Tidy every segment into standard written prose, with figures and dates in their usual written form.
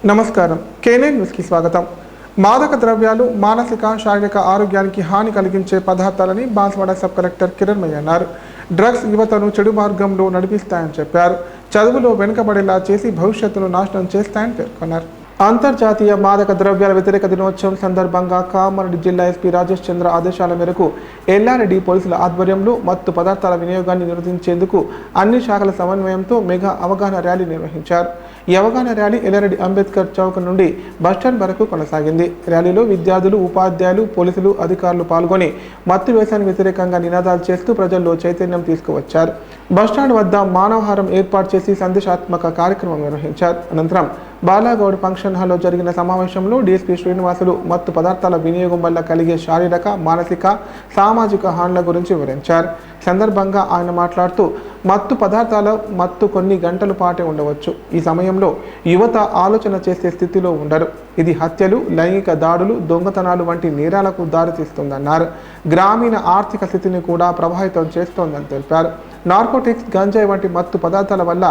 నమస్కారం canine news కి స్వాగతం. మాదక ద్రవ్యాలు మానసిక శారీరక ఆరోగ్యానికి హాని కలిగించే పదార్థాలని బాన్స్వాడ సబ్ కలెక్టర్ కిరణ్మయ్య అన్నారు. డ్రగ్స్ యువతను చెడు మార్గంలో నడిపిస్తాయని చెప్పారు. చదువులో వెనుకబడేలా చేసి భవిష్యత్తును నాశనం చేస్తాయని పేర్కొన్నారు. అంతర్జాతీయ మాదక ద్రవ్యాల వ్యతిరేక దినోత్సవం సందర్భంగా కామారెడ్డి జిల్లా ఎస్పీ రాజేష్ చంద్ర ఆదేశాల మేరకు ఎల్లారెడ్డి పోలీసుల ఆధ్వర్యంలో మత్తు పదార్థాల వినియోగాన్ని నిరోధించేందుకు అన్ని శాఖల సమన్వయంతో మెగా అవగాహన ర్యాలీ నిర్వహించారు. ఈ అవగాహన ర్యాలీ ఎల్లారెడ్డి అంబేద్కర్ చౌక్ నుండి బస్టాండ్ వరకు కొనసాగింది. ర్యాలీలో విద్యార్థులు, ఉపాధ్యాయులు, పోలీసులు, అధికారులు పాల్గొని మత్తు వ్యసనానికి వ్యతిరేకంగా నినాదాలు చేస్తూ ప్రజల్లో చైతన్యం తీసుకువచ్చారు. బస్టాండ్ వద్ద మానవహారం ఏర్పాటు చేసి సందేశాత్మక కార్యక్రమం నిర్వహించారు. అనంతరం బాలాగౌడ్ ఫంక్షన్ హాల్లో జరిగిన సమావేశంలో డీఎస్పీ శ్రీనివాసులు మత్తు పదార్థాల వినియోగం వల్ల కలిగే శారీరక, మానసిక, సామాజిక హానుల గురించి వివరించారు. సందర్భంగా ఆయన మాట్లాడుతూ మత్తు పదార్థాల మత్తు కొన్ని గంటల పాటే ఉండవచ్చు. ఈ సమయంలో యువత ఆలోచన చేసే స్థితిలో ఉండరు. ఇది హత్యలు, లైంగిక దాడులు, దొంగతనాలు వంటి నేరాలకు దారితీస్తుందన్నారు. గ్రామీణ ఆర్థిక స్థితిని కూడా ప్రభావితం చేస్తోందని తెలిపారు. నార్కోటిక్స్, గంజాయి వంటి మత్తు పదార్థాల వల్ల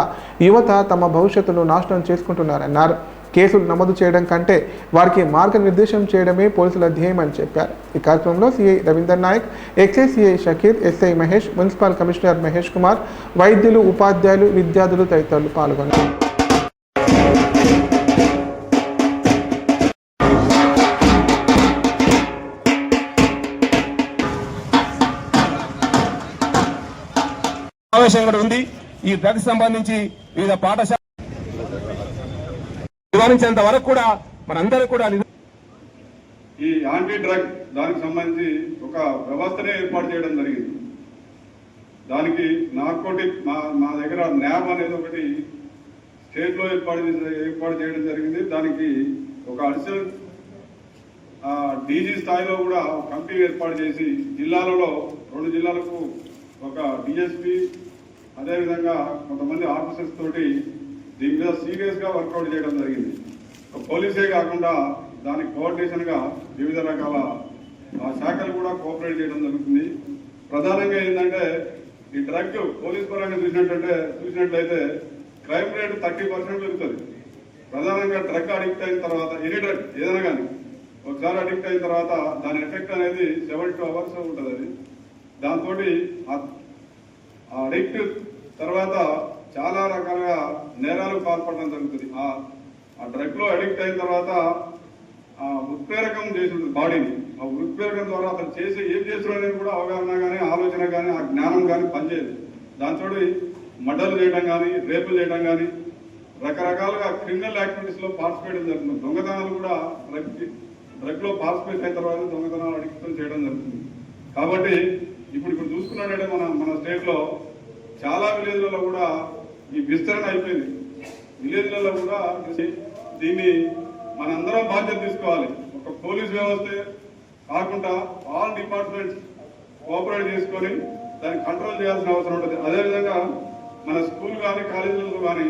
యువత తమ భవిష్యత్తును నాశనం చేసుకుంటున్నారన్నారు. కేసులు నమోదు చేయడం కంటే వారికి మార్గనిర్దేశం చేయడమే పోలీసుల ధ్యేయమని చెప్పారు. ఈ కార్యక్రమంలో CI Ravinder Nayak, excise CI Shakir, SI Mahesh, municipal commissioner Mahesh Kumar, వైద్యులు, ఉపాధ్యాయులు, విద్యార్థులు తదితరులు పాల్గొన్నారు. ఉంది. ఈ డ్రగ్స్ సంబంధించి వివిధ పాఠశాల నివారించేంత వరకు కూడా మనందరూ కూడా ఈ యాంటీ డ్రగ్ దానికి సంబంధించి ఒక వ్యవస్థనే ఏర్పాటు చేయడం జరిగింది. దానికి నార్కోటిక్ మా దగ్గర న్యాబ్ అనేది ఒకటి స్టేట్ లో ఏర్పాటు చేయడం జరిగింది. దానికి ఒక అడిషనల్ డీజీ స్థాయిలో కూడా కమిటీ ఏర్పాటు చేసి జిల్లాలలో 2 జిల్లాలకు ఒక డిఎస్పీ, అదేవిధంగా కొంతమంది ఆఫీసర్స్ తోటి దీని మీద సీరియస్ గా వర్కౌట్ చేయడం జరిగింది. పోలీసే కాకుండా దానికి కోఆర్డినేషన్ గా వివిధ రకాల శాఖలు కూడా కోఆపరేట్ చేయడం జరుగుతుంది. ప్రధానంగా ఏంటంటే ఈ డ్రగ్ పోలీస్ పరంగా చూసినట్లయితే క్రైమ్ రేట్ 30% పెరుగుతుంది. ప్రధానంగా డ్రగ్ అడిక్ట్ అయిన తర్వాత, ఎనీ డ్రగ్ ఏదైనా కానీ ఒకసారి అడిక్ట్ అయిన తర్వాత దాని ఎఫెక్ట్ అనేది 72 hours ఉంటుంది. అది దాంతో అడిక్ట్ తర్వాత చాలా రకాలుగా నేరాలు పాల్పడడం జరుగుతుంది. ఆ డ్రగ్ లో అడిక్ట్ అయిన తర్వాత ఉత్ప్రేరకం చేస్తుంది బాడీని. ఆ ఉత్ప్రేరకం ద్వారా అతను ఏం చేస్తున్నాడని కూడా అవగాహన కానీ, ఆలోచన కానీ, ఆ జ్ఞానం కానీ పనిచేయదు. దాంతో మర్డర్లు చేయడం కానీ, రేపులు చేయడం కానీ, రకరకాలుగా క్రిమినల్ యాక్టివిటీస్ లో పార్టిసిపేట్ జరుగుతుంది. దొంగతనాలు కూడా డ్రగ్ లో పార్టిసిపేట్ అయిన తర్వాత దొంగతనాలు అడిక్ట్ చేయడం జరుగుతుంది. కాబట్టి ఇప్పుడు చూసుకున్నట్లయితే మన స్టేట్ లో చాలా విలేజ్లలో కూడా ఈ విస్తరణ అయిపోయింది. విలేజ్లలో కూడా దీన్ని మనందరం బాధ్యత తీసుకోవాలి. ఒక పోలీస్ వ్యవస్థ కాకుండా ఆల్ డిపార్ట్మెంట్స్ కోఆపరేట్ చేసుకొని దాన్ని కంట్రోల్ చేయాల్సిన అవసరం ఉంటుంది. అదేవిధంగా మన స్కూల్ కానీ, కాలేజీలలో కానీ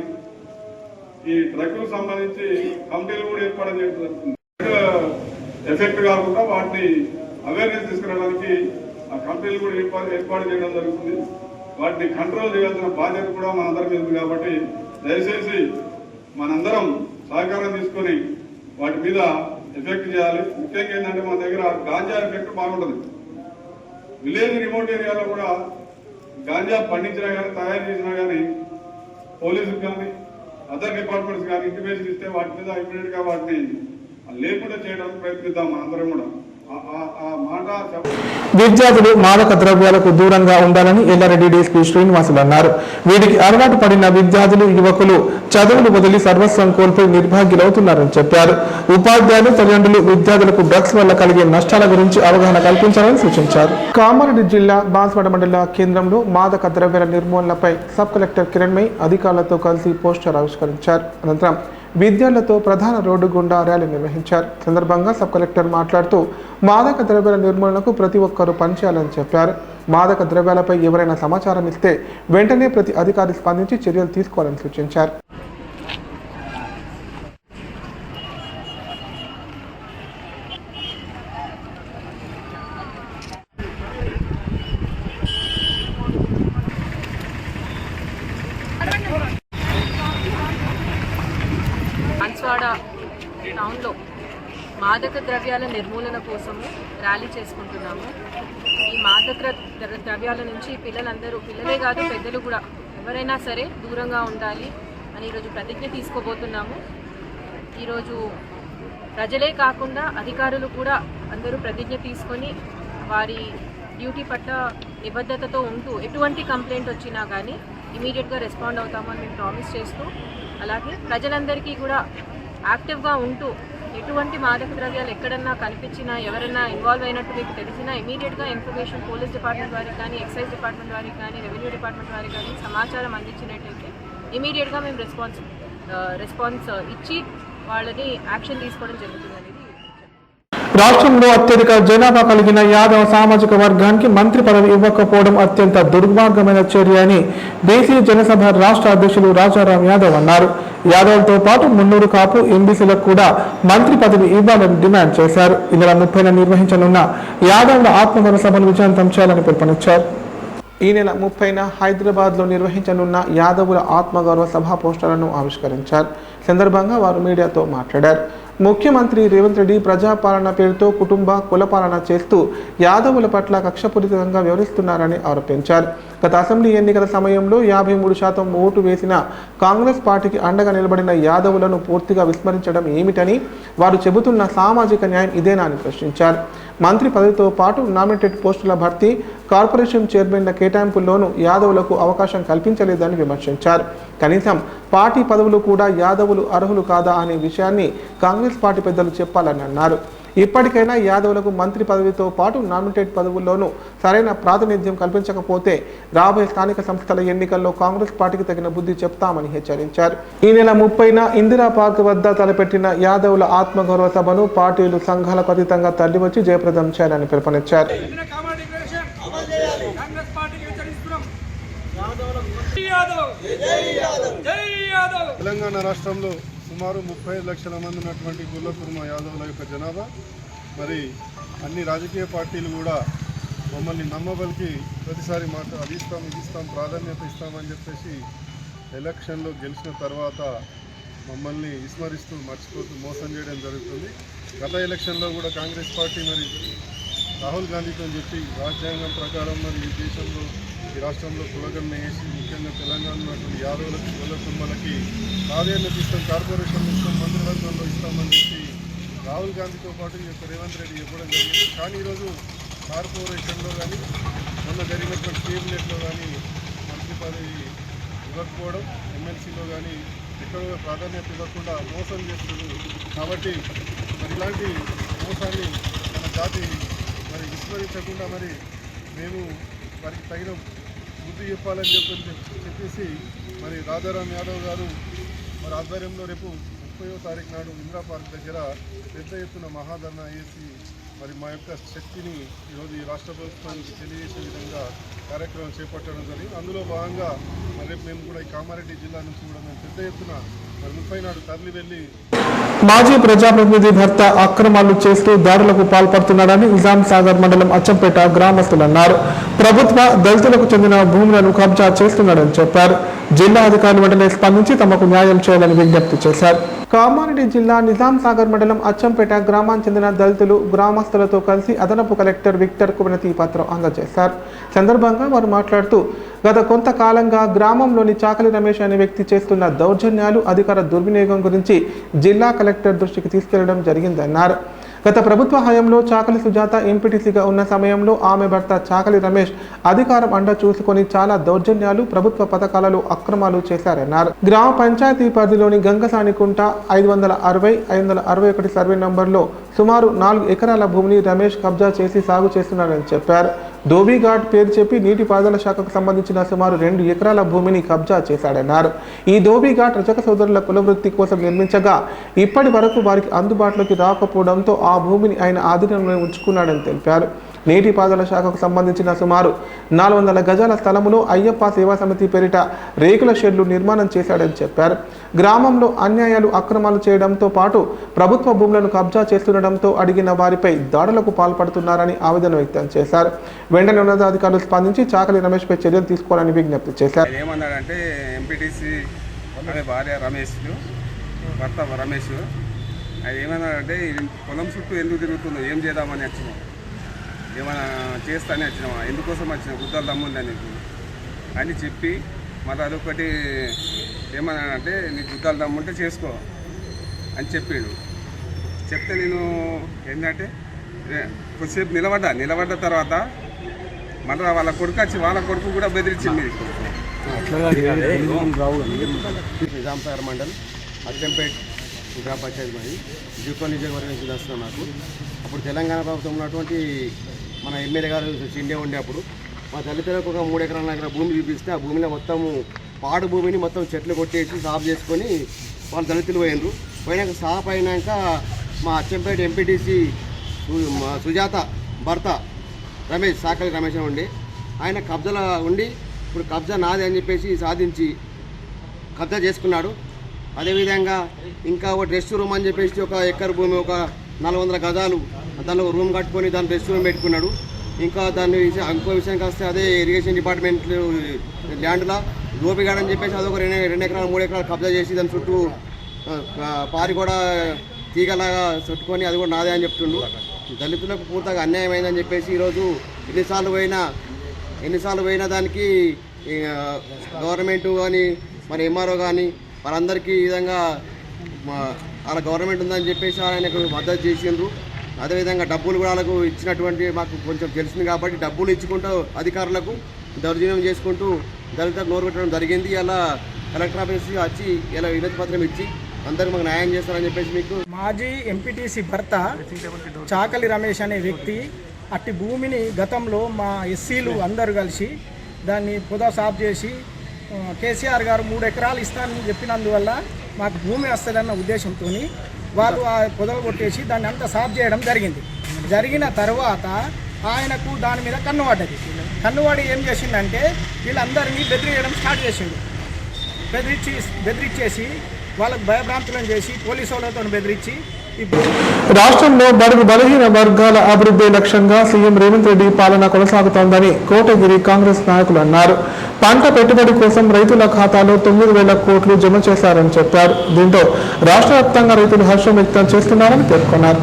ఈ డ్రగ్కు సంబంధించి కమిటీలు కూడా ఏర్పాటు చేయడం జరుగుతుంది. ఎఫెక్ట్ కాకుండా వాటిని అవేర్నెస్ తీసుకురావడానికి ఆ కమిటీలు కూడా ఏర్పాటు చేయడం జరుగుతుంది. వాటిని కంట్రోల్ చేయాల్సిన బాధ్యత కూడా మనందరి మీద ఉంది. కాబట్టి దయచేసి మనందరం సహకారం తీసుకొని వాటి మీద ఎఫెక్ట్ చేయాలి. ముఖ్యంగా ఏంటంటే మన దగ్గర గాంజా ఎఫెక్ట్ బాగుంటుంది. విలేజ్ రిమోట్ ఏరియాలో కూడా గాంజా పండించినా కానీ, తయారు చేసినా కానీ పోలీసులకు కానీ, అదర్ డిపార్ట్మెంట్స్ కానీ ఇంటిమేషన్ ఇస్తే వాటి మీద ఇమీడియట్ గా వాటిని లేకుండా చేయడానికి ప్రయత్నిద్దాం మనందరం కూడా. విద్యార్థులు మాదక ద్రవ్యాలకు దూరంగా ఉండాలని ఎల్లారెడ్డి డీఎస్పీ శ్రీనివాసులు అన్నారు. వీటికి అలవాటు పడిన విద్యార్థులు, యువకులు చదువులు వదిలి సర్వస్వం కోల్పోయి నిర్భాగ్యులవుతున్నారని చెప్పారు. ఉపాధ్యాయులు, తల్లిదండ్రులు విద్యార్థులకు డ్రగ్స్ వల్ల కలిగే నష్టాల గురించి అవగాహన కల్పించాలని సూచించారు. కామారెడ్డి జిల్లా బాన్స్వాడ మండల కేంద్రంలో మాదక ద్రవ్యాల నిర్మూలనపై సబ్ కలెక్టర్ కిరణ్మయ్య అధికారులతో కలిసి పోస్టర్ ఆవిష్కరించారు. అనంతరం విద్యార్థులతో ప్రధాన రోడ్డు గుండా ర్యాలీ నిర్వహించారు. సందర్భంగా సబ్ కలెక్టర్ మాట్లాడుతూ మాదక ద్రవ్యాల నిర్మూలనకు ప్రతి ఒక్కరూ పనిచేయాలని చెప్పారు. మాదక ద్రవ్యాలపై ఎవరైనా సమాచారం ఇస్తే వెంటనే ప్రతి అధికారి స్పందించి చర్యలు తీసుకోవాలని సూచించారు. బాన్స్వాడ టౌన్లో మాదక ద్రవ్యాల నిర్మూలన కోసము ర్యాలీ చేసుకుంటున్నాము. ఈ మాదక ద్రవ్యాల నుంచి పిల్లలే కాదు పెద్దలు కూడా ఎవరైనా సరే దూరంగా ఉండాలి అని ఈరోజు ప్రతిజ్ఞ తీసుకోబోతున్నాము. ఈరోజు ప్రజలే కాకుండా అధికారులు కూడా అందరూ ప్రతిజ్ఞ తీసుకొని వారి డ్యూటీ పట్ల నిబద్ధతతో ఉంటూ ఎటువంటి కంప్లైంట్ వచ్చినా కానీ ఇమీడియట్గా రెస్పాండ్ అవుతామని మేము ప్రామిస్ చేస్తూ, అలాగే ప్రజలందరికీ కూడా యాక్టివ్గా ఉంటూ ఎటువంటి మాదక ద్రవ్యాలు ఎక్కడన్నా కనిపించినా ఎవరైనా ఇన్వాల్వ్ అయినట్టు మీకు తెలిసినా ఇమీడియట్గా ఇన్ఫర్మేషన్ పోలీస్ డిపార్ట్మెంట్ వారికి కానీ, ఎక్సైజ్ డిపార్ట్మెంట్ వారికి కానీ, రెవెన్యూ డిపార్ట్మెంట్ వారికి కానీ సమాచారం అందించినట్టయితే ఇమీడియట్గా మేము రెస్పాన్స్ ఇచ్చి వాళ్ళని యాక్షన్ తీసుకోవడం జరుగుతుంది అనేది. రాష్ట్రంలో అత్యధిక జనాభా కలిగిన యాదవ సామాజిక వర్గానికి మంత్రి పదవి ఇవ్వకపోవడం అత్యంత దుర్మార్గమైన చర్య అని బీసీ జనసభ రాష్ట్ర అధ్యక్షులు రాజారాం యాదవ్ అన్నారు. యాదవ్లతో పాటు మున్నూరు కాపు ఎంబీసీలకు కూడా మంత్రి పదవి ఇవ్వాలని డిమాండ్ చేశారు. ఈ నెల 30న నిర్వహించనున్న యాదవ్ల ఆత్మగౌరవ సభను విజయవంతం చేయాలని పిలుపునిచ్చారు. ఈ నెల 30న హైదరాబాద్లో నిర్వహించనున్న యాదవుల ఆత్మగౌరవ సభ పోస్టర్లను ఆవిష్కరించారు. సందర్భంగా వారు మీడియాతో మాట్లాడారు. ముఖ్యమంత్రి రేవంత్ రెడ్డి ప్రజాపాలన పేరుతో కుటుంబ కులపాలన చేస్తూ యాదవుల పట్ల కక్షపూరితంగా వ్యవహరిస్తున్నారని ఆరోపించారు. గత అసెంబ్లీ ఎన్నికల సమయంలో 53% ఓటు వేసిన కాంగ్రెస్ పార్టీకి అండగా నిలబడిన యాదవులను పూర్తిగా విస్మరించడం ఏమిటని వారు చెబుతున్న సామాజిక న్యాయం ఇదేనా అని ప్రశ్నించారు. మంత్రి పదవితో పాటు నామినేటెడ్ పోస్టుల భర్తీ, కార్పొరేషన్ చైర్మన్ల కేటాయింపుల్లోనూ యాదవులకు అవకాశం కల్పించలేదని విమర్శించారు. కనీసం పార్టీ పదవులు కూడా యాదవులు అర్హులు కాదా అనే విషయాన్ని కాంగ్రెస్ పార్టీ పెద్దలు చెప్పాలని అన్నారు. ఇప్పటికైనా యాదవులకు మంత్రి పదవితో పాటు నామినేటెడ్ పదవుల్లోనూ సరైన ప్రాతినిధ్యం కల్పించకపోతే రాబోయే స్థానిక సంస్థల ఎన్నికల్లో కాంగ్రెస్ పార్టీకి తగిన బుద్ధి చెప్తామని హెచ్చరించారు. ఈ నెల 30న ఇందిరా పార్క్ వద్ద తలపెట్టిన యాదవుల ఆత్మగౌరవ సభను పార్టీలు సంఘాలకు అతీతంగా తరలివచ్చి జయప్రదం చేయాలని పిలుపునిచ్చారు. తెలంగాణ రాష్ట్రంలో సుమారు 35 లక్షల మంది ఉన్నటువంటి గుల్ల కుర్మ యాదవుల యొక్క జనాభా, మరి అన్ని రాజకీయ పార్టీలు కూడా మమ్మల్ని నమ్మబలికి ప్రతిసారి అది ఇస్తాం ఇది ఇస్తాం ప్రాధాన్యత ఇస్తామని చెప్పేసి ఎలక్షన్లో గెలిచిన తర్వాత మమ్మల్ని విస్మరిస్తూ మర్చిపోతూ మోసం చేయడం జరుగుతుంది. గత ఎలక్షన్లో కూడా కాంగ్రెస్ పార్టీ మరి రాహుల్ గాంధీతో చెప్పి రాజ్యాంగం ప్రకారం మరి ఈ దేశంలో ఈ రాష్ట్రంలో కులగణన వేసి ముఖ్యంగా తెలంగాణలో ఉన్నటువంటి యాదవులకు కుల కుటుంబాలకి ప్రాధాన్యత ఇస్తాం, కార్పొరేషన్ ఇస్తాం, మంత్రివర్గంలో ఇస్తామని చెప్పి రాహుల్ గాంధీతో పాటు ఈ యొక్క రేవంత్ రెడ్డి చెప్పడం జరిగింది. కానీ ఈరోజు కార్పొరేషన్లో కానీ మొన్న జరిగినటువంటి కేబినెట్లో కానీ మంత్రి పదవి ఇవ్వకపోవడం, ఎమ్మెల్సీలో కానీ ఎక్కడ ప్రాధాన్యత ఇవ్వకుండా మోసం చేస్తుంది. కాబట్టి మరి ఇలాంటి మోసాన్ని మన జాతి మరి విస్మరించకుండా మరి మేము వారికి తగిన బుద్ధి చెప్పాలని చెప్పేసి మరి రాజారాం యాదవ్ గారు మరి ఆధ్వర్యంలో రేపు 30వ తారీఖు నాడు ఇందిరా పార్క్ దగ్గర పెద్ద ఎత్తున మహాధర్నా వేసి మరి మా యొక్క శక్తిని ఈరోజు ఈ రాష్ట్ర ప్రభుత్వానికి తెలియజేసే విధంగా కార్యక్రమం చేపట్టడం జరిగింది. అందులో భాగంగా మరి రేపు మేము కూడా ఈ కామారెడ్డి జిల్లా నుంచి కూడా మేము పెద్ద ఎత్తున మరి 30 నాడు తరలి వెళ్ళి మాజీ ప్రజాప్రతినిధి భర్త అక్రమాలు చేస్తూ దాడులకు పాల్పడుతున్నాడని నిజాం సాగర్ మండలం అచ్చంపేట గ్రామస్తులు అన్నారు. ప్రభుత్వ దళితులకు చెందిన భూములను కబ్జా చేస్తున్నాడని చెప్పారు. జిల్లా అధికారులు వెంటనే స్పందించి తమకు న్యాయం చేయాలని విజ్ఞప్తి చేశారు. కామారెడ్డి జిల్లా నిజాం సాగర్ మండలం అచ్చంపేట గ్రామానికి చెందిన దళితులు గ్రామస్తులతో కలిసి అదనపు కలెక్టర్ విక్టర్కు వినతి పత్రం అందజేశారు. సందర్భంగా వారు మాట్లాడుతూ గత కొంతకాలంగా గ్రామంలోని చాకలి రమేష్ అనే వ్యక్తి చేస్తున్న దౌర్జన్యాలు, అధికార దుర్వినియోగం గురించి జిల్లా కలెక్టర్ దృష్టికి తీసుకెళ్లడం జరిగిందన్నారు. గత ప్రభుత్వ హయాంలో చాకలి సుజాత ఎంపీటీసీగా ఉన్న సమయంలో ఆమె భర్త చాకలి రమేష్ అధికారం అండ చూసుకొని చాలా దౌర్జన్యాలు, ప్రభుత్వ పథకాలలో అక్రమాలు చేశారన్నారు. గ్రామ పంచాయతీ పరిధిలోని గంగసానికుంట 560, 561 సర్వే నంబర్లో సుమారు 4 ఎకరాల భూమిని రమేష్ కబ్జా చేసి సాగు చేస్తున్నారని చెప్పారు. ధోబీఘాట్ పేరు చెప్పి నీటిపారుదల శాఖకు సంబంధించిన సుమారు 2 ఎకరాల భూమిని కబ్జా చేశాడన్నారు. ఈ ధోబీఘాట్ రజక సోదరుల కులవృత్తి కోసం నిర్మించగా ఇప్పటి వరకు వారికి అందుబాటులోకి రాకపోవడంతో ఆ భూమిని ఆయన ఆధీనంలో ఉంచుకున్నాడని తెలిపారు. నీటిపారుదల శాఖకు సంబంధించిన సుమారు 400 గజాల స్థలములో అయ్యప్ప సేవా సమితి పేరిట రేకుల షెడ్లు నిర్మాణం చేశాడని చెప్పారు. గ్రామంలో అన్యాయాలు, అక్రమాలు చేయడంతో పాటు ప్రభుత్వ భూములను కబ్జా చేస్తుండటంతో అడిగిన వారిపై దాడులకు పాల్పడుతున్నారని ఆవేదన వ్యక్తం చేశారు. వెంటనే ఉన్నతాధికారులు స్పందించి చాకలి రమేష్ పై చర్యలు తీసుకోవాలని విజ్ఞప్తి చేశారు. ఏమన్నాడంటే ఎంపీటీసీ భార్య రమేష్, భర్త రమేష్ అది ఏమన్నాడంటే పొలం చుట్టూ ఎందుకు తిరుగుతున్నావు, ఏం చేద్దామని వచ్చినావు, ఏమైనా చేస్తానే వచ్చినావా, ఎందుకోసం వచ్చినావు, గుద్దాలు దమ్ముందా నీకు అని చెప్పి మళ్ళీ అదొకటి ఏమన్నాడంటే నీకు గుద్దాలు దమ్ముంటే చేసుకో అని చెప్పిండు. చెప్తే నేను ఏంటంటే కొద్దిసేపు నిలబడ్డ తర్వాత మళ్ళీ వాళ్ళ కొడుకు కూడా బెదిరించింది. నిజాంసాగర్ మండల్ అచ్చంపేట్ గ్రామ పంచాయతీ మరి జూపల్ నియోజకవర్గం నుంచి వస్తున్నాం. నాకు అప్పుడు తెలంగాణ ప్రభుత్వం ఉన్నటువంటి మన ఎమ్మెల్యే గారు చిండే ఉండే అప్పుడు మా దళితులకు ఒక 3 ఎకరాల దగ్గర భూమి చూపిస్తే ఆ భూమిలో మొత్తము పాడు భూమిని మొత్తం చెట్లు కొట్టేసి సాఫ్ చేసుకొని వాళ్ళు దళితులు పోయినాక సాఫ్ అయినాక మా అచ్చంపేట ఎంపీటీసీ సుజాత భర్త రమేష్ సాకలి రమేష్ ఉండి ఆయన కబ్జాలో ఉండి ఇప్పుడు కబ్జా నాది అని చెప్పేసి సాధించి కబ్జా చేసుకున్నాడు. అదేవిధంగా ఇంకా ఒక రెస్ట్ రూమ్ అని చెప్పేసి ఒక ఎకర్ భూమి ఒక 400 గజాలు దానిలో రూమ్ కట్టుకొని దాని రెస్ట్ రూమ్ పెట్టుకున్నాడు. ఇంకా దాని ఇంకో విషయానికి వస్తే అదే ఇరిగేషన్ డిపార్ట్మెంట్ ల్యాండ్లో గోపిగాడ్ అని చెప్పేసి అదొక 2 ఎకరాలు 3 ఎకరాలు కబ్జా చేసి దాని చుట్టూ పారి కూడా తీగలాగా చుట్టుకొని అది కూడా నాదే అని చెప్తుండు. దళితులకు పూర్తిగా అన్యాయమైందని చెప్పేసి ఈరోజు ఎన్నిసార్లు పోయినా దానికి గవర్నమెంట్ కానీ మన ఎంఆర్ఓ కానీ వాళ్ళందరికీ ఈ విధంగా వాళ్ళ గవర్నమెంట్ ఉందని చెప్పేసి ఆయనకు మద్దతు చేసిండ్రు. అదేవిధంగా డబ్బులు కూడా వాళ్ళకు ఇచ్చినటువంటి మాకు కొంచెం తెలిసింది కాబట్టి డబ్బులు ఇచ్చుకుంటూ అధికారులకు దౌర్జన్యం చేసుకుంటూ దళితులకు నోరు పెట్టడం జరిగింది. ఇలా కలెక్టర్ ఆఫీస్కి వచ్చి ఇలా వినతి పత్రం ఇచ్చి అందరికి మాకు న్యాయం చేస్తారని చెప్పేసి మీకు మాజీ ఎంపీటీసీ భర్త చాకలి రమేష్ అనే వ్యక్తి అట్టి భూమిని గతంలో మా ఎస్సీలు అందరూ కలిసి దాన్ని పొద సాఫ్ చేసి కేసీఆర్ గారు 3 ఎకరాలు ఇస్తానని చెప్పినందువల్ల మాకు భూమి వస్తుందన్న ఉద్దేశంతో వాళ్ళు ఆ పొదలు కొట్టేసి దాన్ని అంతా సాఫ్ చేయడం జరిగిన తర్వాత ఆయనకు దాని మీద కన్నువాడి ఏం చేసిందంటే వీళ్ళందరినీ బెదిరియడం స్టార్ట్ చేసిండు. బెదిరించేసి వాళ్ళకు భయభ్రాంతులను చేసి పోలీసు వాళ్ళతో బెదిరించి రాష్ట్రంలో బడుగు బలహీన వర్గాల అభివృద్ధి లక్ష్యంగా సీఎం రేవంత్ రెడ్డి పాలన కొనసాగుతోందని కోటగిరి కాంగ్రెస్ నాయకులు అన్నారు. పంట పెట్టుబడి కోసం రైతుల ఖాతాలో 9,000 కోట్లు జమ చేశారని చెప్పారు. దీంతో రాష్ట్ర వ్యాప్తంగా రైతులు హర్షం వ్యక్తం చేస్తున్నారని పేర్కొన్నారు.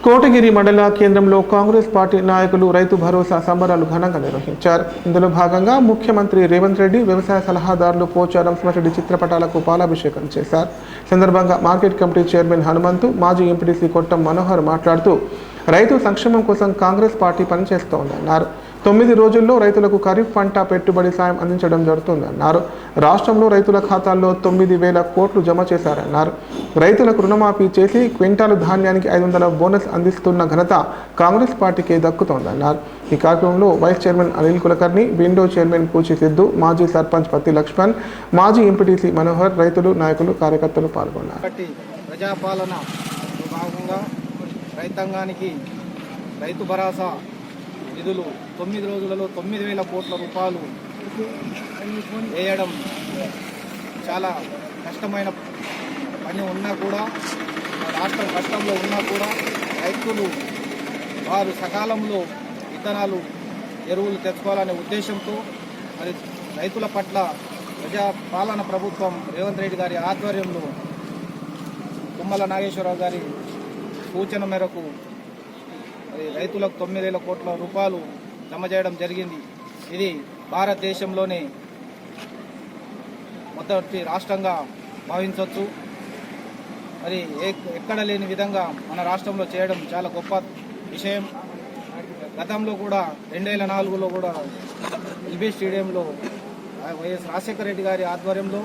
కోటగిరి మండల కేంద్రంలో కాంగ్రెస్ పార్టీ నాయకులు రైతు భరోసా సంబరాలు ఘనంగా నిర్వహించారు. ఇందులో భాగంగా ముఖ్యమంత్రి రేవంత్ రెడ్డి, వ్యవసాయ సలహాదారులు పోచారం శ్రీరెడ్డి చిత్రపటాలకు పాలాభిషేకం చేశారు. సందర్భంగా మార్కెట్ కమిటీ చైర్మన్ హనుమంతు, మాజీ ఎంపీటీసీ కొట్టం మనోహర్ మాట్లాడుతూ రైతు సంక్షేమం కోసం కాంగ్రెస్ పార్టీ పనిచేస్తోందన్నారు. 9 రోజుల్లో రైతులకు ఖరీఫ్ పంట పెట్టుబడి సాయం అందించడం జరుగుతుందన్నారు. రాష్ట్రంలో రైతుల ఖాతాల్లో 9,000 కోట్లు జమ చేశారన్నారు. రైతులకు రుణమాఫీ చేసి క్వింటాలు ధాన్యానికి 500 బోనస్ అందిస్తున్న ఘనత కాంగ్రెస్ పార్టీకే దక్కుతోందన్నారు. ఈ కార్యక్రమంలో vice chairman Anil Kulkarni, window chairman Poochi Siddhu, మాజీ సర్పంచ్ పత్తి లక్ష్మణ్, మాజీ ఎంపీటీసీ మనోహర్, రైతులు, నాయకులు, కార్యకర్తలు పాల్గొన్నారు. ప్రజాపాలన భాగంగా రైతాంగానికి రైతు భరోసా నిధులు 9 రోజులలో 9,000 కోట్ల రూపాయలు వేయడం చాలా కష్టమైన పని ఉన్నా కూడా, రాష్ట్రం కష్టంలో ఉన్నా కూడా రైతులు వారు సకాలంలో విత్తనాలు, ఎరువులు తెచ్చుకోవాలనే ఉద్దేశంతో మరి రైతుల పట్ల ప్రజాపాలన ప్రభుత్వం రేవంత్ రెడ్డి గారి ఆధ్వర్యంలో తుమ్మల నాగేశ్వరరావు గారి సూచన మేరకు రైతులకు 9,000 కోట్ల రూపాయలు జమ చేయడం జరిగింది. ఇది భారతదేశంలోనే మొదటి రాష్ట్రంగా భావించవచ్చు. మరి ఎక్కడ లేని విధంగా మన రాష్ట్రంలో చేయడం చాలా గొప్ప విషయం. గతంలో కూడా 2004లో కూడా ఎల్బీ స్టేడియంలో వైఎస్ రాజశేఖర రెడ్డి గారి ఆధ్వర్యంలో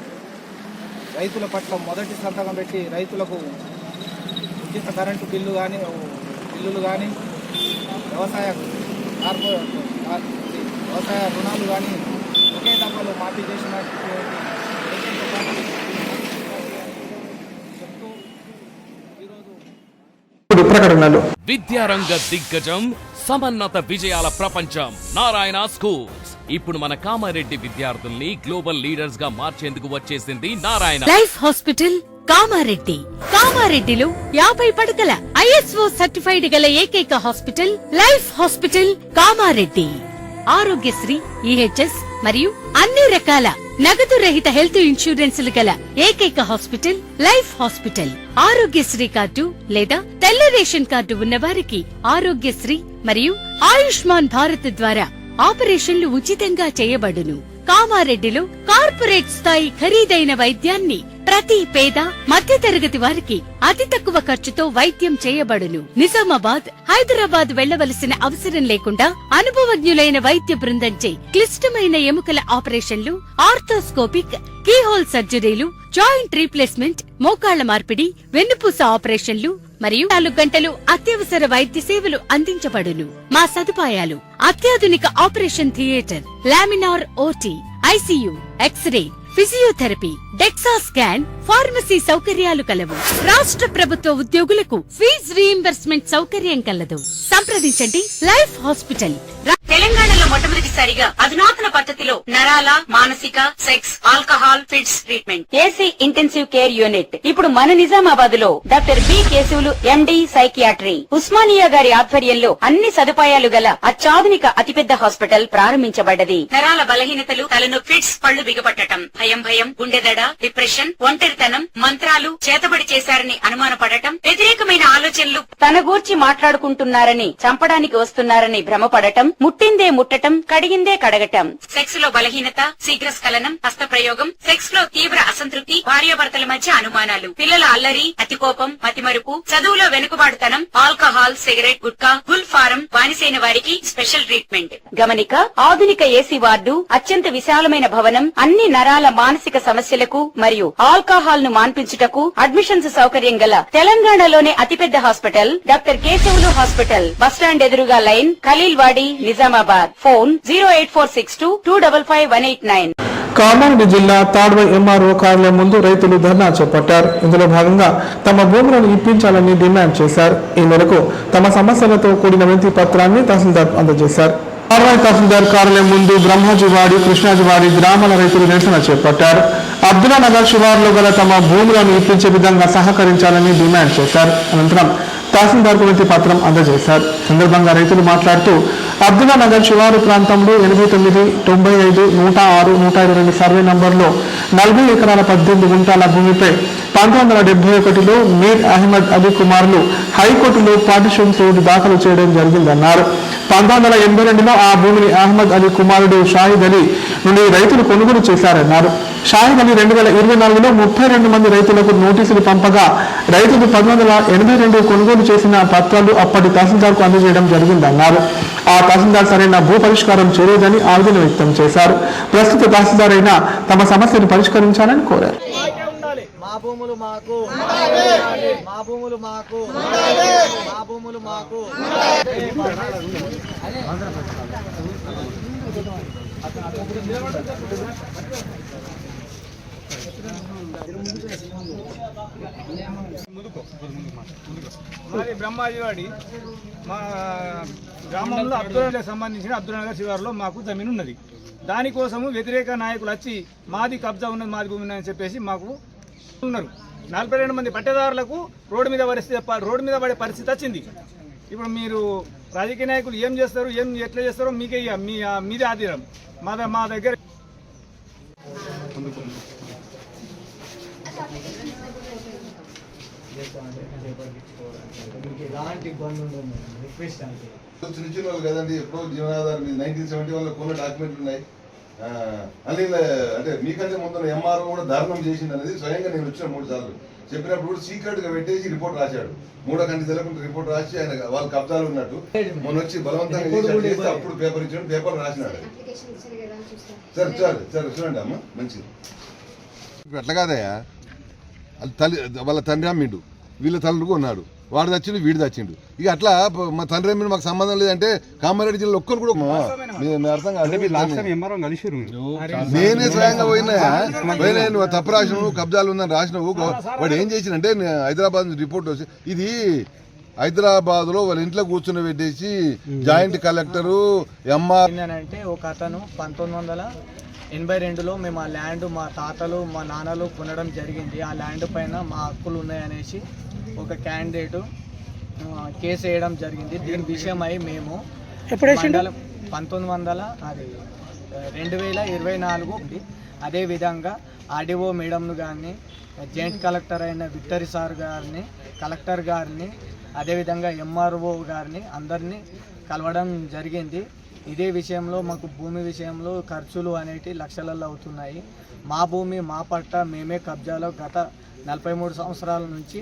రైతుల పట్ల మొదటి సంతకం పెట్టి రైతులకు ఉచిత కరెంటు బిల్లులు కానీ వ్యవసాయ రుణాలు కానీ ఒకే దఫాలో మాఫీ చేసినట్టు విద్యారంగ దిగ్గజం, సమన్నత విజయాల ప్రపంచం నారాయణ స్కూల్స్. ఇప్పుడు మన కామారెడ్డి విద్యార్థుల్ని గ్లోబల్ లీడర్స్ గా మార్చేందుకు వచ్చేసింది నారాయణ లైఫ్ హాస్పిటల్ కామారెడ్డి. కామారెడ్డిలో 50 పడకల ISO సర్టిఫైడ్ గల ఏకైక hospital life hospital Kamareddy. Aarogyasri, EHS మరియు అన్ని రకాల నగదు రహిత హెల్త్ ఇన్సూరెన్సులు గల ఏకైక hospital life hospital. Aarogyasri card లేదా తెల్ల రేషన్ కార్డు ఉన్నవారికి ఆరోగ్యశ్రీ మరియు ఆయుష్మాన్ భారత్ ద్వారా ఆపరేషన్లు ఉచితంగా చేయబడును. కామారెడ్డిలో కార్పొరేట్ స్థాయి ఖరీదైన వైద్యాన్ని ప్రతి పేద మధ్యతరగతి వారికి అతి తక్కువ ఖర్చుతో వైద్యం చేయబడును. నిజామాబాద్, హైదరాబాద్ వెళ్లవలసిన అవసరం లేకుండా అనుభవజ్ఞులైన వైద్య బృందంచే క్లిష్టమైన ఎముకల ఆపరేషన్లు, ఆర్థోస్కోపిక్, కీహోల్ సర్జరీలు, జాయింట్ రీప్లేస్మెంట్, మోకాళ్ల మార్పిడి, వెన్నుపూస ఆపరేషన్లు మరియు 4 గంటలు అత్యవసర వైద్య సేవలు అందించబడును. మా సదుపాయాలు: అత్యాధునిక operation theatre, laminar OT, ICU, X-ray, physiotherapy, DEXA scan, pharmacy సౌకర్యాలు కలవు. రాష్ట్ర ప్రభుత్వ ఉద్యోగులకు ఫీజు రీయింబర్స్మెంట్ సౌకర్యం కలదు. సంప్రదించండి లైఫ్ హాస్పిటల్. తెలంగాణలో మొట్టమొదటిసారిగా అధునాతన పద్ధతిలో నరాల, మానసిక, sex, alcohol, fits treatment, AC intensive care unit ఇప్పుడు మన నిజామాబాద్ లో doctor B Keshavulu MD psychiatry, Osmania గారి ఆధ్వర్యంలో అన్ని సదుపాయాలు గల అత్యాధునిక అతిపెద్ద హాస్పిటల్ ప్రారంభించబడ్డది. నరాల బలహీనతలు, తలనొప్పి, ఫిట్స్, పళ్లు బిగపట్టడం, భయం, గుండెదడ, డిప్రెషన్, ఒంటరితనం, మంత్రాలు చేతబడి చేశారని అనుమానపడటం, వ్యతిరేకమైన ఆలోచనలు, తన గూర్చి మాట్లాడుకుంటున్నారని, చంపడానికి వస్తున్నారని భ్రమపడటం, ముట్టిందే ముట్టటం, కడిగిందే కడగటం, సెక్స్ లో బలహీనత, శీఘ్రస్ఖలనం, హస్తప్రయోగం, సెక్స్ లో తీవ్ర అసంతృప్తి, భార్యాభర్తల మధ్య అనుమానాలు, పిల్లల అల్లరి, అతికోపం, మతిమరుపు, చదువులో వెనుకబాటుతనం, alcohol, cigarette, gutka, Gul form బానిసైన వారికి స్పెషల్ ట్రీట్మెంట్. గమనిక: ఆధునిక ఏసీ వార్డు, అత్యంత విశాలమైన భవనం, అన్ని నరాల మానసిక సమస్యలకు మరియు ఆల్కహాల్ ను మాన్పించుటకు అడ్మిషన్స్ సౌకర్యం గల తెలంగాణలోనే అతిపెద్ద hospital doctor Keshavulu hospital. Bus stand ఎదురుగా లైన్, ఖలీల్వాడి, నిజామాబాద్. ఫోన్ 08462255189. కామారెడ్డి జిల్లా తాడ్వై ఎంఆర్ఓ కార్యాలయం ముందు రైతులు ధర్నా చేపట్టారు. ఇందులో భాగంగా తమ భూములను ఇప్పించాలని డిమాండ్ చేశారు. ఈ మేరకు తమ సమస్యలతో కూడిన వినతి పత్రాన్ని తహసీల్దార్ అందజేశారు. తాడ్వై తహసీల్దార్ కార్యాలయం ముందు బ్రహ్మాజీవాడి, కృష్ణాజీవాడి గ్రామాల రైతులు నిరసన చేపట్టారు. అబ్దుల్లా నగర్ శివారులో గల తమ భూములను ఇప్పించే విధంగా సహకరించాలని డిమాండ్ చేశారు. అనంతరం తహసీల్దార్కు వినతి పత్రం అందజేశారు. సందర్భంగా రైతులు మాట్లాడుతూ అబ్దుల్లా నగర్ శివారు ప్రాంతంలో 89, 95, 106, 122 సర్వే నంబర్లో 40 ఎకరాల 18 గుంటాల భూమిపై 1971లో మీర్ అహ్మద్ అలీ కుమార్లు హైకోర్టులో పార్టిషన్ సూట్ దాఖలు చేయడం జరిగిందన్నారు. 1982లో ఆ భూమిని అహ్మద్ అలీ కుమారుడు షాహిద్ అలీ నుండి రైతులు కొనుగోలు చేశారన్నారు. షాహిద్ అలీ 2024లో 32 మంది రైతులకు నోటీసులు పంపగా రైతులు 1982 కొనుగోలు చేసిన పత్రాలు అప్పటి తహసీల్దార్కు అందజేయడం జరిగిందన్నారు. ఆ తహసీల్దార్ సరైన భూ పరిష్కారం చేయలేదని ఆవేదన వ్యక్తం చేశారు. ప్రస్తుత తహసీల్దార్ అయినా తమ సమస్యను పరిష్కరించాలని కోరారు. మా భూములు మాకు, మా భూములు మాకు, మా భూములు మాకు. మాది బ్రహ్మాజీవాడి. మా గ్రామంలో అబ్దుల్లాకి సంబంధించిన అబ్దుల్లా శివారులో మాకు జమీన్ ఉన్నది. దానికోసము వ్యతిరేక నాయకులు వచ్చి మాది కబ్జా ఉన్నది, మాది భూమి అని చెప్పేసి మాకు ఉన్నారు. 42 మంది పట్టేదారులకు రోడ్డు మీద పడే పరిస్థితి వచ్చింది. ఇప్పుడు మీరు రాజకీయ నాయకులు ఏం చేస్తారు, ఎట్లా చేస్తారో మీకే మీదే ఆధారం. మా దగ్గర చిన్న చిన్న వాళ్ళు కదండి, ఎప్పుడో జీవనాధారం 1971లో కొన్ని డాక్యుమెంట్లు ఉన్నాయి. అని అంటే మీకంటే మొత్తం ఎంఆర్ఓ కూడా దారుణం చేసింది అనేది స్వయంగా నేను వచ్చిన 3 సార్లు చెప్పినప్పుడు కూడా సీక్రెట్ గా పెట్టేసి రిపోర్ట్ రాశాడు. 3 గంటలు తెలకుండా రిపోర్ట్ రాసి ఆయన వాళ్ళ కబ్జాలు ఉన్నట్టు మొన్న వచ్చి బలవంతంగా చేస్తే అప్పుడు పేపర్ ఇచ్చాడు, పేపర్ రాసినాడు. సరే చూడండి అమ్మ, మంచిది. అట్లా కాదయ్యా, వాళ్ళ తండ్రి అమ్మిండు, వీళ్ళ తల్లుడు ఉన్నాడు, వాడు తెచ్చిండు, వీడు తెచ్చిండు. ఇక అట్లా మా తండ్రి అమ్మిన మాకు సంబంధం లేదంటే కామారెడ్డి జిల్లా ఒక్కరు కూడా అర్థం కాదు. నేనే స్వయంగా పోయినా నువ్వు తప్పు రాసినావు, కబ్జాలు ఉందని రాసినావు. వాడు ఏం చేసినంటే హైదరాబాద్ నుంచి రిపోర్ట్ వచ్చి ఇది హైదరాబాద్ లో వాళ్ళ ఇంట్లో కూర్చుని పెట్టేసి జాయింట్ కలెక్టరు ఎంఆర్ అంటే ఒక అతను 1982లో మేము ఆ ల్యాండ్ మా తాతలు మా నాన్నలు కొనడం జరిగింది. ఆ ల్యాండ్ పైన మా హక్కులు ఉన్నాయనేసి ఒక క్యాండిడేట్ కేసు వేయడం జరిగింది. దీని విషయమై మేము 2024 అదేవిధంగా ఆర్డీఓ మేడంను కానీ, జాయింట్ కలెక్టర్ అయిన విక్టరీ సార్ గారిని, కలెక్టర్ గారిని, అదేవిధంగా ఎంఆర్ఓ గారిని అందరినీ కలవడం జరిగింది. ఇదే విషయంలో మాకు భూమి విషయంలో ఖర్చులు అనేటివి లక్షలలో అవుతున్నాయి. మా భూమి మా పట్ట మేమే కబ్జాలో గత 43 సంవత్సరాల నుంచి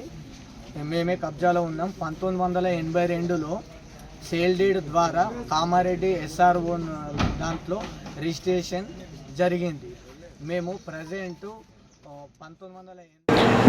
మేమే కబ్జాలో ఉన్నాం. 1982లో సేల్ డీడ్ ద్వారా కామారెడ్డి SRO దాంట్లో రిజిస్ట్రేషన్ జరిగింది. మేము ప్రజెంట్ 1980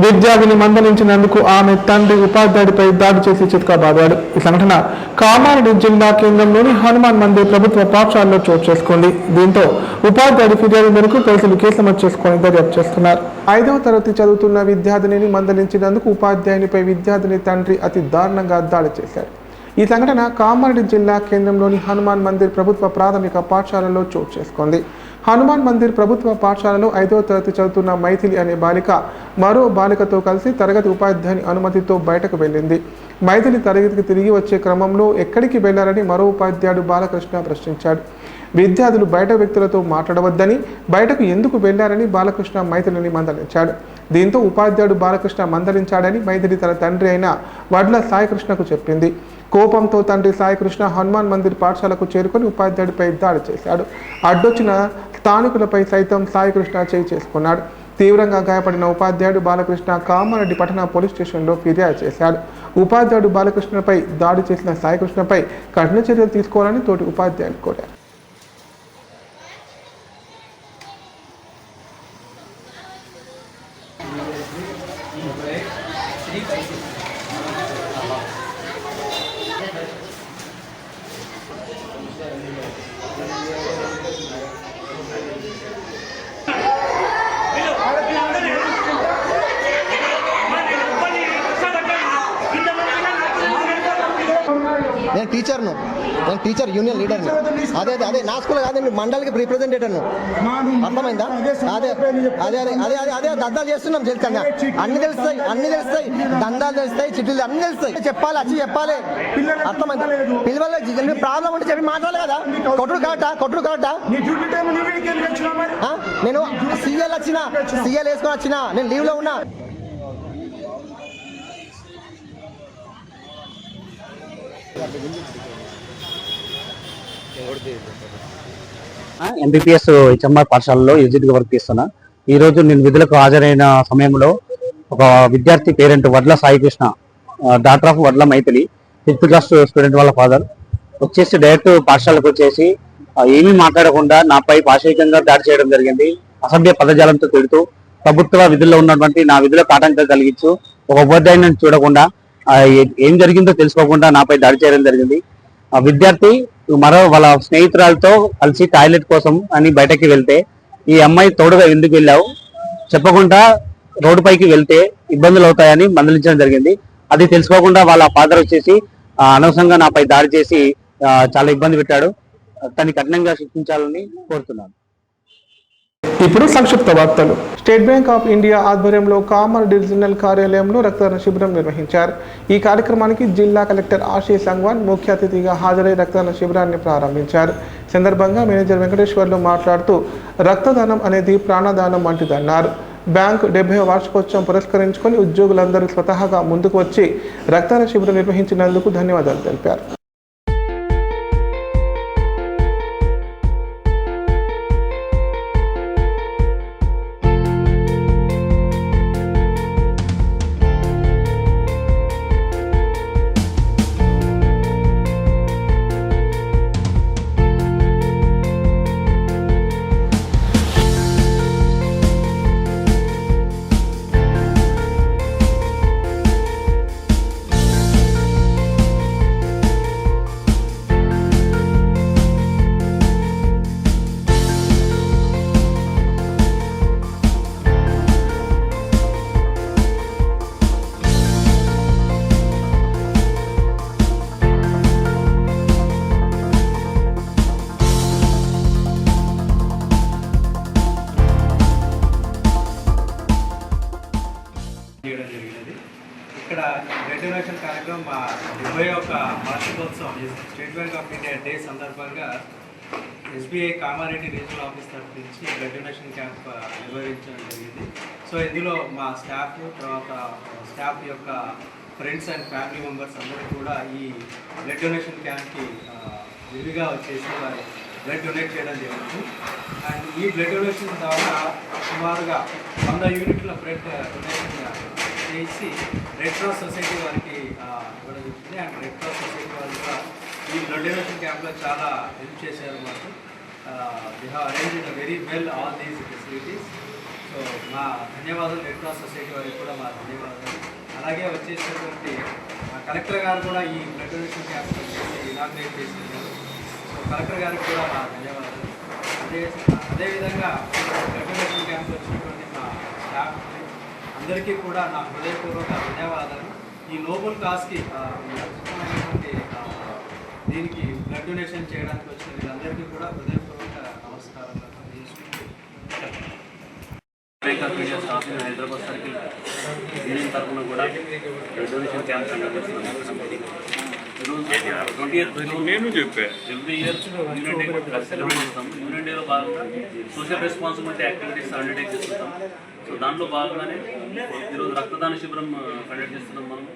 విద్యార్థిని మందలించినందుకు ఆమె తండ్రి ఉపాధ్యాయుడిపై దాడి చేసి చితకబాదాడు. ఈ సంఘటన కామారెడ్డి జిల్లా కేంద్రంలోని హనుమాన్ మందిర్ ప్రభుత్వ పాఠశాలలో చోటు చేసుకుంది. దీంతో ఉపాధ్యాయుడి ఫిర్యాదు మేరకు పోలీసులు కేసు నమోదు చేసుకుని దర్యాప్తు చేస్తున్నారు. 5వ తరగతి చదువుతున్న విద్యార్థినిని మందలించినందుకు ఉపాధ్యాయునిపై విద్యార్థిని తండ్రి అతి దారుణంగా దాడి చేశారు. ఈ సంఘటన కామారెడ్డి జిల్లా కేంద్రంలోని హనుమాన్ మందిర్ ప్రభుత్వ ప్రాథమిక పాఠశాలలో చోటు చేసుకుంది. హనుమాన్ మందిర్ ప్రభుత్వ పాఠశాలలో 5వ తరగతి చదువుతున్న మైథిలి అనే బాలిక మరో బాలికతో కలిసి తరగతి ఉపాధ్యాయుని అనుమతితో బయటకు వెళ్ళింది. మైథిలి తరగతికి తిరిగి వచ్చే క్రమంలో ఎక్కడికి వెళ్లారని మరో ఉపాధ్యాయుడు బాలకృష్ణ ప్రశ్నించాడు. విద్యార్థులు బయట వ్యక్తులతో మాట్లాడవద్దని, బయటకు ఎందుకు వెళ్లారని బాలకృష్ణ మైథిలిని మందలించాడు. దీంతో ఉపాధ్యాయుడు బాలకృష్ణ మందలించాడని మైథిలి తన తండ్రి అయిన వడ్ల సాయికృష్ణకు చెప్పింది. కోపంతో తండ్రి సాయికృష్ణ హనుమాన్ మందిర్ పాఠశాలకు చేరుకొని ఉపాధ్యాయుడిపై దాడి చేశాడు. అడ్డొచ్చిన స్థానికులపై సైతం సాయికృష్ణ చేయి చేసుకున్నాడు. తీవ్రంగా గాయపడిన ఉపాధ్యాయుడు బాలకృష్ణ కామారెడ్డి పట్టణ పోలీస్ స్టేషన్లో ఫిర్యాదు చేశాడు. ఉపాధ్యాయుడు బాలకృష్ణపై దాడి చేసిన సాయికృష్ణపై కఠిన చర్యలు తీసుకోవాలని తోటి ఉపాధ్యాయుడు కోరారు. నేను టీచర్ యూనియన్ లీడర్ని. అదే నా స్కూల్ కాదు, మండలికి రిప్రజెంటేటర్ను. అర్థమైందా? అదే దందాలు చేస్తున్నాం. తెలుసా? అన్ని తెలుస్తాయి దందాలు తెలుస్తాయి, చిట్టులు అన్ని తెలుస్తాయి. చెప్పాలి, వచ్చి చెప్పాలి. అర్థమైందా? పిల్లలు ప్రాబ్లం ఉంటే చెప్పి మాట్లాడాలి కదా. కొట్టుడు కాట నేను సీఎల్ వేసుకొని వచ్చిన, నేను లీవ్లో ఉన్నా. MBPS HMR పాఠశాలలో ఎగ్జిట్గా వర్క్ చేస్తున్నా. ఈ రోజు నేను విధులకు హాజరైన సమయంలో ఒక విద్యార్థి పేరెంట్ వడ్ల సాయికృష్ణ, డాక్టర్ ఆఫ్ వడ్ల మైథిలి, 5th క్లాస్ స్టూడెంట్ వాళ్ళ ఫాదర్ వచ్చేసి డైరెక్ట్ పాఠశాలకు వచ్చేసి ఏమీ మాట్లాడకుండా నాపై పాశవికంగా దాడి చేయడం జరిగింది. అసభ్య పదజాలంతో తిడుతూ ప్రభుత్వ విధుల్లో ఉన్నటువంటి నా విధులకు ఆటంకం కలిగించు ఒక ఉపాధ్యాయుని చూడకుండా ఏం జరిగిందో తెలుసుకోకుండా నాపై దాడి చేయడం జరిగింది. ఆ విద్యార్థి వాళ్ళ స్నేహితురాలతో కలిసి టాయిలెట్ కోసం అని బయటకి వెళ్తే ఈ అమ్మాయి తోడుగా ఎందుకు వెళ్ళావు, చెప్పకుండా రోడ్డుపైకి వెళ్తే ఇబ్బందులు అవుతాయని మందలించడం జరిగింది. అది తెలుసుకోకుండా వాళ్ళ ఫాదర్ వచ్చేసి అనవసరంగా నాపై దాడి చేసి చాలా ఇబ్బంది పెట్టాడు. తనని కఠినంగా శిక్షించాలని కోరుతున్నాను. ఇప్పుడు సంక్షిప్త వార్తలు. స్టేట్ బ్యాంక్ ఆఫ్ ఇండియా ఆధ్వర్యంలో కామారెడ్డి డివిజనల్ కార్యాలయంలో రక్తదాన శిబిరం నిర్వహించారు. ఈ కార్యక్రమానికి జిల్లా కలెక్టర్ ఆశీష్ సంగ్వాన్ ముఖ్య అతిథిగా హాజరై రక్తదాన శిబిరాన్ని ప్రారంభించారు. సందర్భంగా మేనేజర్ వెంకటేశ్వర్లు మాట్లాడుతూ రక్తదానం అనేది ప్రాణదానం వంటిదన్నారు. బ్యాంకు 70వ వార్షికోత్సవం పురస్కరించుకొని ఉద్యోగులందరూ స్వతహాగా ముందుకు వచ్చి రక్తదాన శిబిరం నిర్వహించినందుకు ధన్యవాదాలు తెలిపారు. ఇక్కడ బ్లడ్ డొనేషన్ కార్యక్రమం మా 70వ వార్షికోత్సవం state bank of India day సందర్భంగా ఎస్బీఐ కామారెడ్డి రీజనల్ ఆఫీస్ తరఫు నుంచి బ్లడ్ డొనేషన్ క్యాంప్ నిర్వహించడం జరిగింది. సో ఇందులో మా స్టాఫ్, తర్వాత స్టాఫ్ యొక్క ఫ్రెండ్స్ అండ్ ఫ్యామిలీ మెంబర్స్ అందరూ కూడా ఈ బ్లడ్ డొనేషన్ క్యాంప్కి విరిగా వచ్చేసి వారు బ్లడ్ డొనేట్ చేయడం జరుగుతుంది. అండ్ ఈ బ్లడ్ డొనేషన్ ద్వారా సుమారుగా 100 యూనిట్ల బ్లడ్ డొనేషన్ చేసి రెడ్ క్రాస్ సొసైటీ వారికి ఇవ్వడం జరుగుతుంది. అండ్ రెడ్ క్రాస్ సొసైటీ వారు కూడా ఈ బ్లడ్ డొనేషన్ క్యాంప్లో చాలా హెల్ప్ చేశారు మాకు. They have arranged very well all these facilities. So మా ధన్యవాదాలు రెడ్ క్రాస్ సొసైటీ వారికి కూడా మా ధన్యవాదాలు. అలాగే వచ్చేసినటువంటి కలెక్టర్ గారు కూడా ఈ బ్లడ్ డొనేషన్ క్యాంప్ ఇనాగ్రేట్ చేస్తున్నారు. సో కలెక్టర్ గారికి కూడా మా ధన్యవాదాలు. అదేవిధంగా బ్లడ్ డొనేషన్ క్యాంప్ వచ్చినటువంటి మా స్టాఫ్ అందరికీ కూడా నా హృదయపూర్వక ధన్యవాదాలు. ఈ నోబెల్ కాజ్కి అద్భుతమైనటువంటి దీనికి బ్లడ్ డొనేషన్ చేయడానికి వచ్చిన వీళ్ళందరికీ కూడా హృదయపూర్వక నమస్కారాలు తెలియజేసుకుంటూ హైదరాబాద్ సర్కిల్ యూనియన్ తరఫున కూడా blood donation camps every year union day celebrate చేస్తాం. యూనియన్ డేలో భాగంగా సోషల్ రెస్పాన్సిబిలిటీ యాక్టివిటీస్ అండర్టేక్ చేస్తుంటాం. సో దాంట్లో భాగంగానే ఈరోజు రక్తదాన శిబిరం కండక్ట్ చేస్తున్నాం. మనం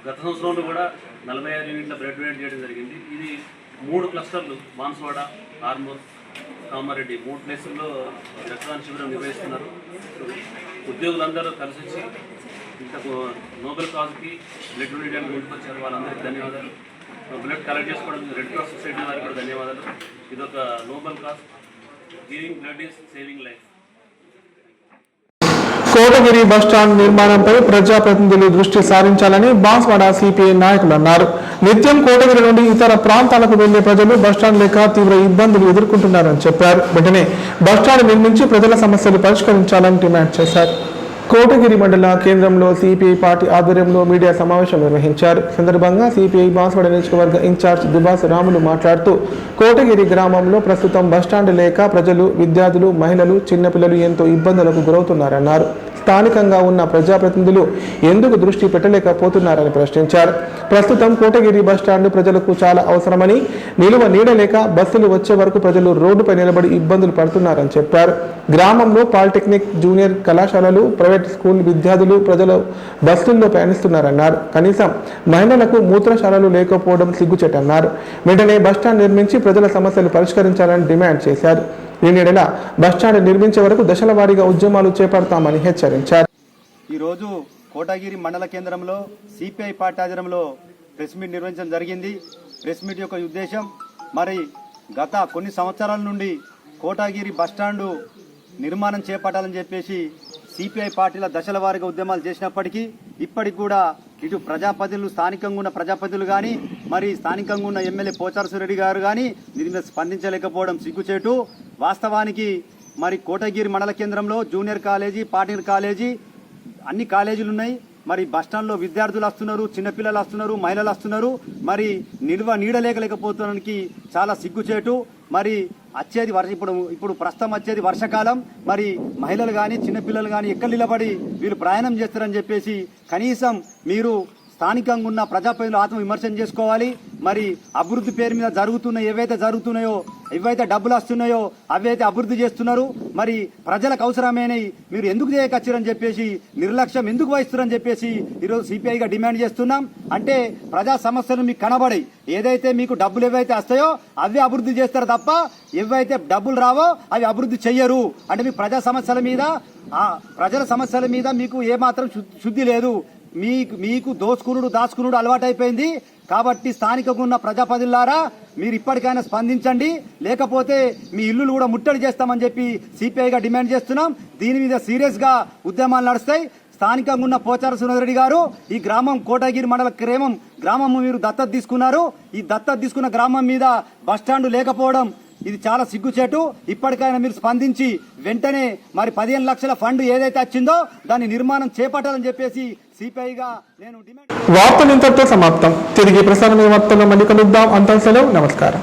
గత సంవత్సరంలో కూడా 45 యూనిట్ల బ్లడ్ డొనేట్ చేయడం జరిగింది. ఇది 3 క్లస్టర్లు బాన్స్వాడ, ఆర్మూర్, కామారెడ్డి 3 ప్లేసుల్లో రక్తదాన శిబిరం నిర్వహిస్తున్నారు. ఉద్యోగులందరూ కలిసి వచ్చి ఇంతకు నోబెల్ కాజ్కి బ్లడ్ డొనేట్ చేయడానికి ముందుకొచ్చారు. వాళ్ళందరికీ ధన్యవాదాలు. బ్లడ్ కలెక్ట్ చేసుకోవడం రెడ్ క్రాస్ సొసైటీ వారికి కూడా ధన్యవాదాలు. ఇదొక Nobel cause. Giving blood is saving life. Kotagiri bus stand నిర్మాణంపై ప్రజాప్రతినిధులు దృష్టి సారించాలని బాన్స్వాడ సిపిఐ నాయకులు అన్నారు. నిత్యం కోటగిరి నుండి ఇతర ప్రాంతాలకు వెళ్లే ప్రజలు బస్టాండ్ లేక తీవ్ర ఇబ్బందులు ఎదుర్కొంటున్నారని చెప్పారు. వెంటనే బస్టాండ్ నిర్మించి ప్రజల సమస్యలు పరిష్కరించాలని డిమాండ్ చేశారు. కోటగిరి మండల కేంద్రంలో సిపిఐ పార్టీ ఆధ్వర్యంలో మీడియా సమావేశం నిర్వహించారు. సందర్భంగా సిపిఐ బాన్స్వాడ నియోజకవర్గ ఇన్ఛార్జ్ దుబాస్ రాములు మాట్లాడుతూ కోటగిరి గ్రామంలో ప్రస్తుతం బస్టాండ్ లేక ప్రజలు, విద్యార్థులు, మహిళలు, చిన్నపిల్లలు ఎంతో ఇబ్బందులకు గురవుతున్నారన్నారు. స్థానికంగా ఉన్న ప్రజాప్రతినిధులు ఎందుకు దృష్టి పెట్టలేకపోతున్నారని ప్రశ్నించారు. ప్రస్తుతం కోటగిరి బస్టాండ్ ప్రజలకు చాలా అవసరమని, నిలువ నీడలేక బస్సులు వచ్చే వరకు ప్రజలు రోడ్డుపై నిలబడి ఇబ్బందులు పడుతున్నారని చెప్పారు. గ్రామంలో పాలిటెక్నిక్, జూనియర్ కళాశాలలు, ప్రైవేట్ స్కూల్ విద్యార్థులు ప్రజలు బస్సుల్లో ప్రయాణిస్తున్నారన్నారు. కనీసం మహిళలకు మూత్రశాలలు లేకపోవడం సిగ్గుచేటన్నారు. వెంటనే బస్టాండ్ నిర్మించి ప్రజల సమస్యలు పరిష్కరించాలని డిమాండ్ చేశారు. ఈ నెల బస్టాండ్ నిర్మించే వరకు దశల వారీగా ఉద్యమాలు చేపడతామని హెచ్చరించారు. ఈరోజు కోటగిరి మండల కేంద్రంలో సిపిఐ పార్టీ ఆధ్వర్యంలో ప్రెస్ మీట్ నిర్వహించడం జరిగింది. ప్రెస్ మీట్ యొక్క ఉద్దేశం, మరి గత కొన్ని సంవత్సరాల నుండి కోటగిరి బస్టాండు నిర్మాణం చేపట్టాలని చెప్పేసి సిపిఐ పార్టీల దశల వారీగా ఉద్యమాలు చేసినప్పటికీ ఇప్పటికి కూడా ఇటు ప్రజాప్రతినిధులు, స్థానికంగా ఉన్న ప్రజాప్రతినిధులు కానీ, మరి స్థానికంగా ఉన్న ఎమ్మెల్యే పోచార సురెడ్డి గారు కానీ దీని మీద స్పందించలేకపోవడం సిగ్గుచేటు. వాస్తవానికి మరి కోటగిరి మండల కేంద్రంలో జూనియర్ కాలేజీ, పాలిటెక్నిక్ కాలేజీ అన్ని కాలేజీలు ఉన్నాయి. మరి బస్టాండ్లో విద్యార్థులు వస్తున్నారు, చిన్నపిల్లలు వస్తున్నారు, మహిళలు వస్తున్నారు. మరి నీడలేకపోవడానికి చాలా సిగ్గుచేటు. మరి వచ్చేది ఇప్పుడు ప్రస్తుతం వచ్చేది వర్షాకాలం. మరి మహిళలు కానీ చిన్నపిల్లలు కానీ ఎక్కడ నిలబడి వీళ్ళు ప్రయాణం చేస్తారని చెప్పేసి కనీసం మీరు స్థానికంగా ఉన్న ప్రజాప్రతినిధులు ఆత్మ విమర్శన చేసుకోవాలి. మరి అభివృద్ధి పేరు మీద ఏవైతే జరుగుతున్నాయో, ఏవైతే డబ్బులు వస్తున్నాయో అవైతే అభివృద్ధి చేస్తున్నారు. మరి ప్రజలకు అవసరమైనవి మీరు ఎందుకు చేయకొచ్చారని చెప్పేసి, నిర్లక్ష్యం ఎందుకు వహిస్తున్నారని చెప్పేసి ఈరోజు సిపిఐగా డిమాండ్ చేస్తున్నాం. అంటే ప్రజా సమస్యలు మీకు కనబడి ఏదైతే మీకు డబ్బులు ఏవైతే వస్తాయో అవే అభివృద్ధి చేస్తారు తప్ప ఏవైతే డబ్బులు రావో అవి అభివృద్ధి చెయ్యరు. అంటే మీ ప్రజా సమస్యల మీద, ప్రజల సమస్యల మీద మీకు ఏమాత్రం శుద్ధి లేదు. మీకు దాచుకునుడు అలవాటైపోయింది. కాబట్టి స్థానికంగా ఉన్న ప్రజాప్రతినిధులారా మీరు ఇప్పటికైనా స్పందించండి, లేకపోతే మీ ఇల్లులు కూడా ముట్టడి చేస్తామని చెప్పి సిపిఐగా డిమాండ్ చేస్తున్నాం. దీని మీద సీరియస్ గా ఉద్యమాలు నడుస్తాయి. స్థానికంగా ఉన్న పోచార సురేంద్రరెడ్డి గారు ఈ గ్రామం కోటగిరి మండల గ్రామం మీరు దత్తత తీసుకున్నారు. ఈ దత్తత తీసుకున్న గ్రామం మీద బస్టాండ్ లేకపోవడం ఇది చాలా సిగ్గుచేటు. ఇప్పటికైనా మీరు స్పందించి వెంటనే మరి 15 లక్షల ఫండ్ ఏదైతే వచ్చిందో దాన్ని నిర్మాణం చేపట్టాలని చెప్పేసి సిపిఐగా నేను డిమాండ్. వార్తలు ఇంతటితో సమాప్తం. తిరిగి ప్రసారమైన వార్తల్లో మళ్ళీ కలుద్దాం. అంతా సెలవు. నమస్కారం.